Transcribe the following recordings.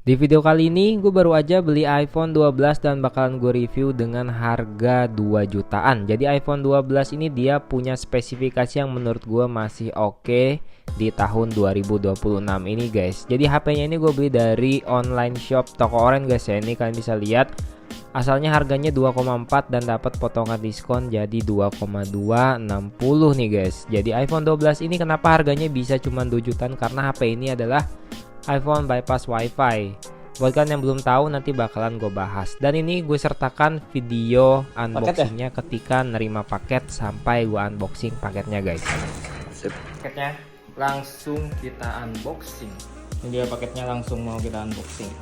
Di video kali ini gue baru aja beli iPhone 12 dan bakalan gue review dengan harga 2 jutaan. Jadi iPhone 12 ini dia punya spesifikasi yang menurut gue masih oke di tahun 2026 ini guys. Jadi HP-nya ini gue beli dari online shop toko oren guys ya. Ini kalian bisa lihat asalnya harganya 2,4 dan dapat potongan diskon jadi 2,260 nih guys. Jadi iPhone 12 ini kenapa harganya bisa cuma 2 jutaan, karena HP ini adalah iPhone bypass WiFi. Buat kalian yang belum tahu, nanti bakalan gue bahas. Dan ini gue sertakan video unboxingnya ketika nerima paket sampai gue unboxing paketnya guys. Sip. Paketnya langsung kita unboxing. Ini dia paketnya, langsung mau kita unboxing.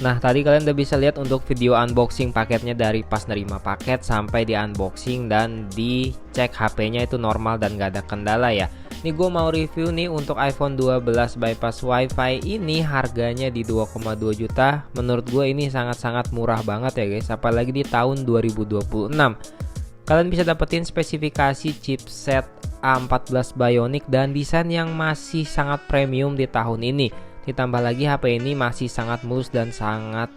Nah, tadi kalian udah bisa lihat untuk video unboxing paketnya dari pas nerima paket sampai di unboxing dan dicek HP-nya itu normal dan gak ada kendala ya. Ini gue mau review nih untuk iPhone 12 bypass WiFi ini, harganya di 2,2 juta. Menurut gue ini sangat-sangat murah banget ya guys, apalagi di tahun 2026. Kalian bisa dapetin spesifikasi chipset A14 Bionic dan desain yang masih sangat premium di tahun ini. Ditambah lagi HP ini masih sangat mulus dan sangat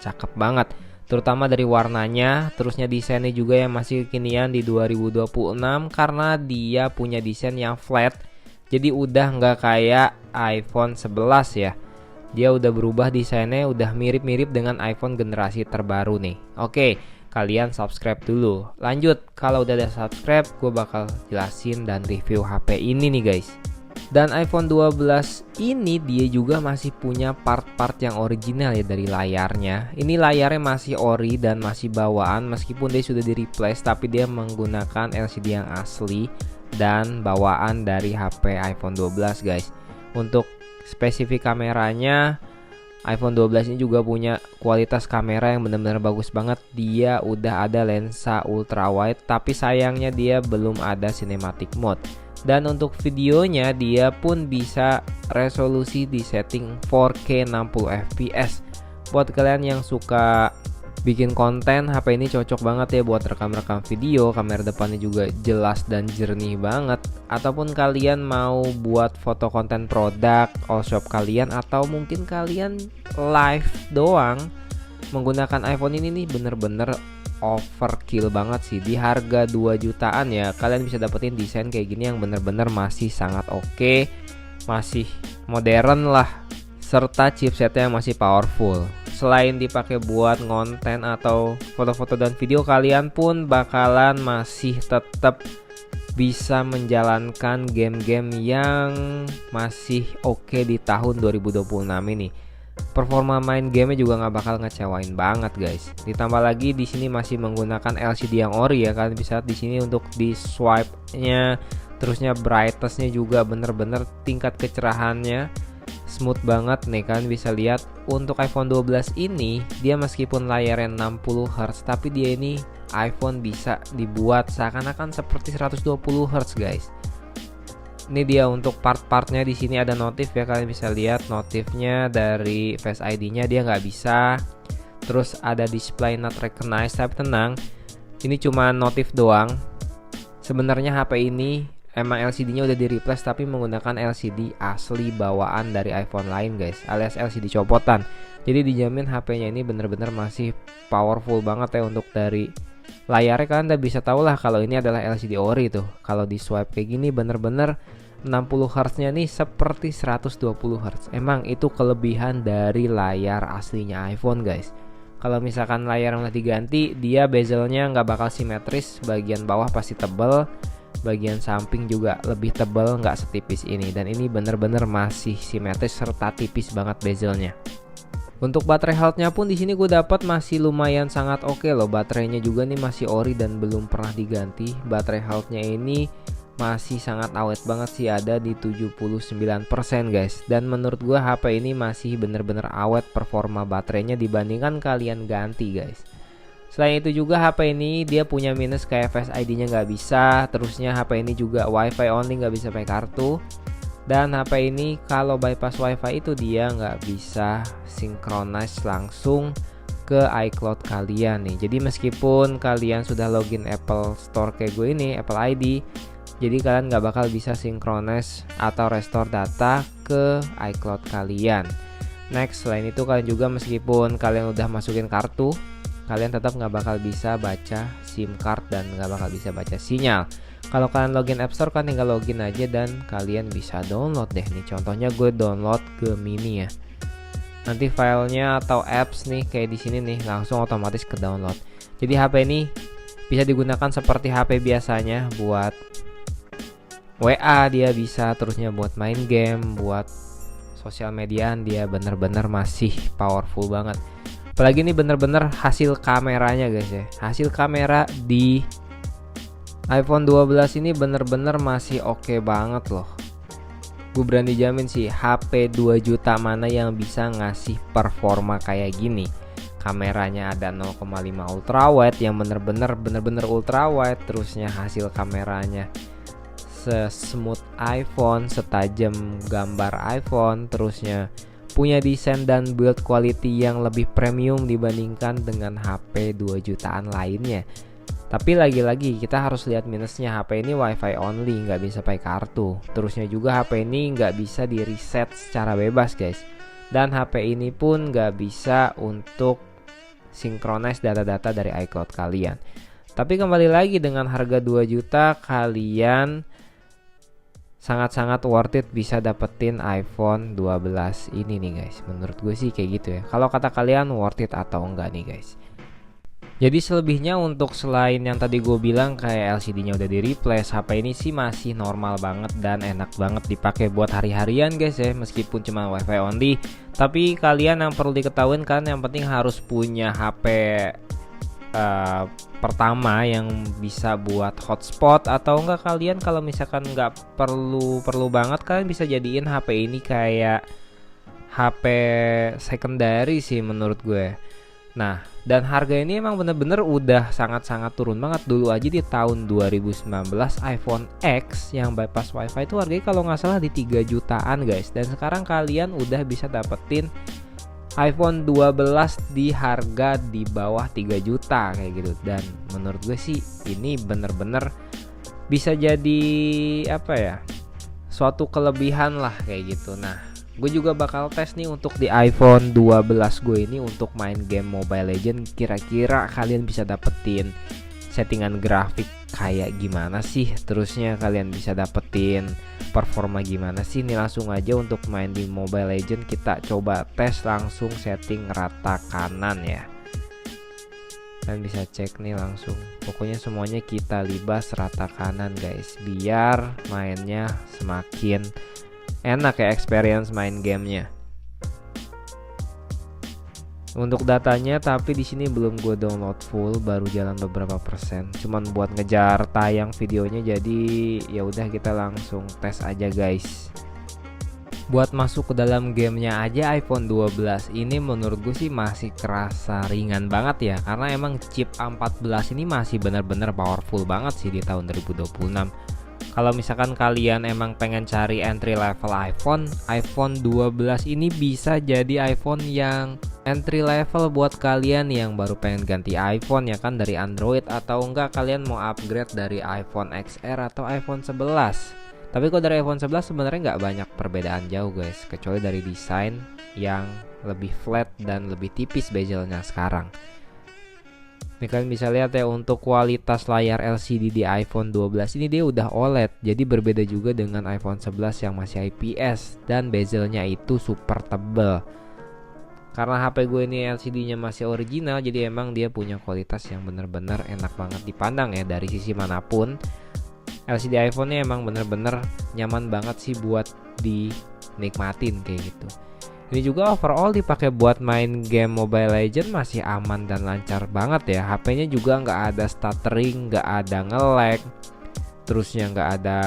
cakep banget, terutama dari warnanya. Terusnya desainnya juga yang masih kekinian di 2026 karena dia punya desain yang flat. Jadi udah nggak kayak iPhone 11 ya. Dia udah berubah desainnya, udah mirip-mirip dengan iPhone generasi terbaru nih. Oke, kalian subscribe dulu. Lanjut, kalau udah ada subscribe, gue bakal jelasin dan review HP ini nih guys. Dan iPhone 12 ini dia juga masih punya part-part yang original ya dari layarnya. Ini layarnya masih ori dan masih bawaan, meskipun dia sudah di replace, tapi dia menggunakan LCD yang asli dan bawaan dari HP iPhone 12 guys. Untuk spesifik kameranya, iPhone 12 ini juga punya kualitas kamera yang benar-benar bagus banget. Dia udah ada lensa ultra wide, tapi sayangnya dia belum ada cinematic mode. Dan untuk videonya dia pun bisa resolusi di setting 4K 60 fps. Buat kalian yang suka bikin konten, HP ini cocok banget ya buat rekam-rekam video. Kamera depannya juga jelas dan jernih banget. Ataupun kalian mau buat foto konten produk, all shop kalian, atau mungkin kalian live doang menggunakan iPhone ini nih, bener-bener overkill banget sih. Di harga 2 jutaan ya, kalian bisa dapetin desain kayak gini yang bener-bener masih sangat oke, masih modern lah, serta chipsetnya yang masih powerful. Selain dipakai buat ngonten atau foto-foto dan video, kalian pun bakalan masih tetap bisa menjalankan game-game yang masih oke di tahun 2026 ini. Performa main gamenya juga nggak bakal ngecewain banget guys. Ditambah lagi di sini masih menggunakan LCD yang ori ya. Kalian bisa lihat di sini untuk di swipe-nya, terusnya brightness-nya juga bener-bener tingkat kecerahannya smooth banget nih. Kalian bisa lihat untuk iPhone 12 ini, dia meskipun layarnya 60 Hz, tapi dia ini iPhone bisa dibuat seakan-akan seperti 120 Hz guys. Ini dia untuk part-partnya. Di sini ada notif ya, kalian bisa lihat notifnya dari Face ID-nya dia nggak bisa. Terus ada display not recognized, tapi tenang, ini cuma notif doang. Sebenarnya HP ini emang LCD-nya udah di replace, tapi menggunakan LCD asli bawaan dari iPhone lain guys, alias LCD copotan. Jadi dijamin HP-nya ini bener-bener masih powerful banget ya. Untuk dari layarnya kalian udah bisa tahu lah kalau ini adalah LCD ori tuh. Kalau di swipe kayak gini bener-bener 60 Hz nya nih seperti 120 Hz. Emang itu kelebihan dari layar aslinya iPhone guys. Kalau misalkan layar yang udah diganti, dia bezelnya nggak bakal simetris, bagian bawah pasti tebel, bagian samping juga lebih tebel, nggak setipis ini. Dan ini bener-bener masih simetris serta tipis banget bezelnya. Untuk baterai health-nya pun di sini gue dapat masih lumayan sangat oke loh. Baterainya juga nih masih ori dan belum pernah diganti. Baterai health-nya ini masih sangat awet banget sih, ada di 79% guys. Dan menurut gue HP ini masih bener-bener awet performa baterainya dibandingkan kalian ganti guys. Selain itu juga HP ini dia punya minus kayak Face ID-nya nggak bisa. Terusnya HP ini juga WiFi only, nggak bisa pakai kartu. Dan HP ini kalau bypass WiFi itu dia nggak bisa synchronize langsung ke iCloud kalian nih. Jadi meskipun kalian sudah login Apple Store kayak gue ini, Apple ID, jadi kalian nggak bakal bisa synchronize atau restore data ke iCloud kalian. Next, selain itu kalian juga meskipun kalian udah masukin kartu, kalian tetap nggak bakal bisa baca SIM card dan nggak bakal bisa baca sinyal. Kalau kalian login App Store kan tinggal login aja dan kalian bisa download deh nih. Contohnya gue download Gemini ya. Nanti filenya atau apps nih kayak di sini nih langsung otomatis ke download. Jadi HP ini bisa digunakan seperti HP biasanya buat WA, dia bisa terusnya buat main game, buat sosial mediaan, dia bener-bener masih powerful banget. Apalagi ini bener-bener hasil kameranya guys ya. Hasil kamera di iPhone 12 ini bener-bener masih oke banget loh. Gue berani jamin sih HP 2 juta mana yang bisa ngasih performa kayak gini. Kameranya ada 0,5 ultra wide yang bener-bener ultra wide. Terusnya hasil kameranya se-smooth iPhone, setajam gambar iPhone. Terusnya punya desain dan build quality yang lebih premium dibandingkan dengan HP 2 jutaan lainnya. Tapi lagi-lagi kita harus lihat minusnya, HP ini WiFi only, nggak bisa pakai kartu. Terusnya juga HP ini nggak bisa di reset secara bebas guys. Dan HP ini pun nggak bisa untuk synchronize data-data dari iCloud kalian. Tapi kembali lagi dengan harga 2 juta kalian sangat-sangat worth it bisa dapetin iPhone 12 ini nih guys. Menurut gue sih kayak gitu ya. Kalau kata kalian worth it atau enggak nih guys. Jadi selebihnya untuk selain yang tadi gue bilang kayak LCD-nya udah di replace, HP ini sih masih normal banget dan enak banget dipakai buat hari-harian guys ya, meskipun cuma WiFi only. Tapi kalian yang perlu diketahui kan yang penting harus punya HP pertama yang bisa buat hotspot, atau enggak kalian kalau misalkan nggak perlu banget kalian bisa jadiin HP ini kayak HP secondary sih menurut gue. Nah, dan harga ini emang bener-bener udah sangat-sangat turun banget. Dulu aja di tahun 2019 iPhone X yang bypass WiFi itu harganya kalau nggak salah di 3 jutaan guys. Dan sekarang kalian udah bisa dapetin iPhone 12 di harga di bawah 3 juta kayak gitu. Dan menurut gue sih ini bener-bener bisa jadi apa ya, suatu kelebihan lah kayak gitu. Nah, gue juga bakal tes nih untuk di iPhone 12 gue ini untuk main game Mobile Legends. Kira-kira kalian bisa dapetin settingan grafik kayak gimana sih? Terusnya kalian bisa dapetin performa gimana sih? Nih langsung aja untuk main di Mobile Legends kita coba tes langsung setting rata kanan ya. Kalian bisa cek nih langsung. Pokoknya semuanya kita libas rata kanan guys, biar mainnya semakin enak ya experience main gamenya. Untuk datanya tapi di sini belum gue download full, baru jalan beberapa persen. Cuman buat ngejar tayang videonya, jadi ya udah kita langsung tes aja guys. Buat masuk ke dalam gamenya aja iPhone 12 ini menurut gue sih masih kerasa ringan banget ya, karena emang chip A14 ini masih bener-bener powerful banget sih di tahun 2026. Kalau misalkan kalian emang pengen cari entry level iPhone 12 ini bisa jadi iPhone yang entry level buat kalian yang baru pengen ganti iPhone ya kan, dari Android, atau enggak kalian mau upgrade dari iPhone XR atau iPhone 11. Tapi kalau dari iPhone 11 sebenarnya nggak banyak perbedaan jauh guys, kecuali dari desain yang lebih flat dan lebih tipis bezelnya sekarang. Nih kalian bisa lihat ya, untuk kualitas layar LCD di iPhone 12 ini dia udah OLED. Jadi berbeda juga dengan iPhone 11 yang masih IPS dan bezelnya itu super tebel. Karena HP gue ini LCD-nya masih original, jadi emang dia punya kualitas yang bener-bener enak banget dipandang ya dari sisi manapun. LCD iPhone-nya emang bener-bener nyaman banget sih buat dinikmatin kayak gitu. Ini juga overall dipakai buat main game Mobile Legends masih aman dan lancar banget ya. HP-nya juga nggak ada stuttering, nggak ada nge-lag, terusnya nggak ada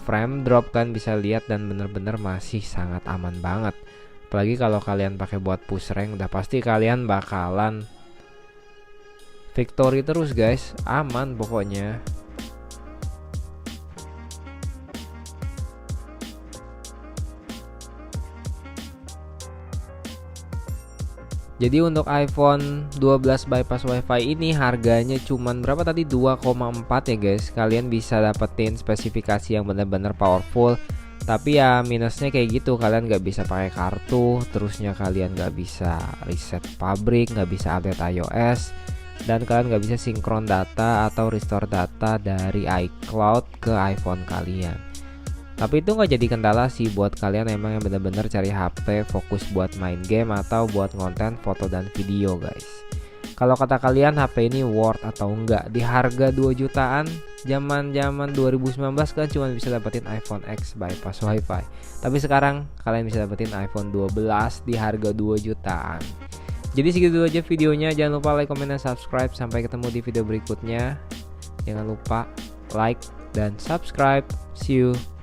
frame drop, kan bisa lihat, dan bener-bener masih sangat aman banget. Apalagi kalau kalian pakai buat push rank, udah pasti kalian bakalan victory terus guys, aman pokoknya. Jadi untuk iPhone 12 bypass WiFi ini harganya cuman berapa tadi, 2,4 ya guys. Kalian bisa dapetin spesifikasi yang bener-bener powerful. Tapi ya minusnya kayak gitu, kalian nggak bisa pakai kartu, terusnya kalian nggak bisa reset pabrik, nggak bisa update iOS, dan kalian nggak bisa sinkron data atau restore data dari iCloud ke iPhone kalian. Tapi itu nggak jadi kendala sih buat kalian emang yang bener-bener cari HP fokus buat main game atau buat konten foto dan video guys. Kalau kata kalian HP ini worth atau enggak di harga 2 jutaan, zaman 2019 kan cuma bisa dapetin iPhone X bypass WiFi. Tapi sekarang kalian bisa dapetin iPhone 12 di harga 2 jutaan. Jadi segitu aja videonya, jangan lupa like, comment, dan subscribe. Sampai ketemu di video berikutnya. Jangan lupa like dan subscribe. See you.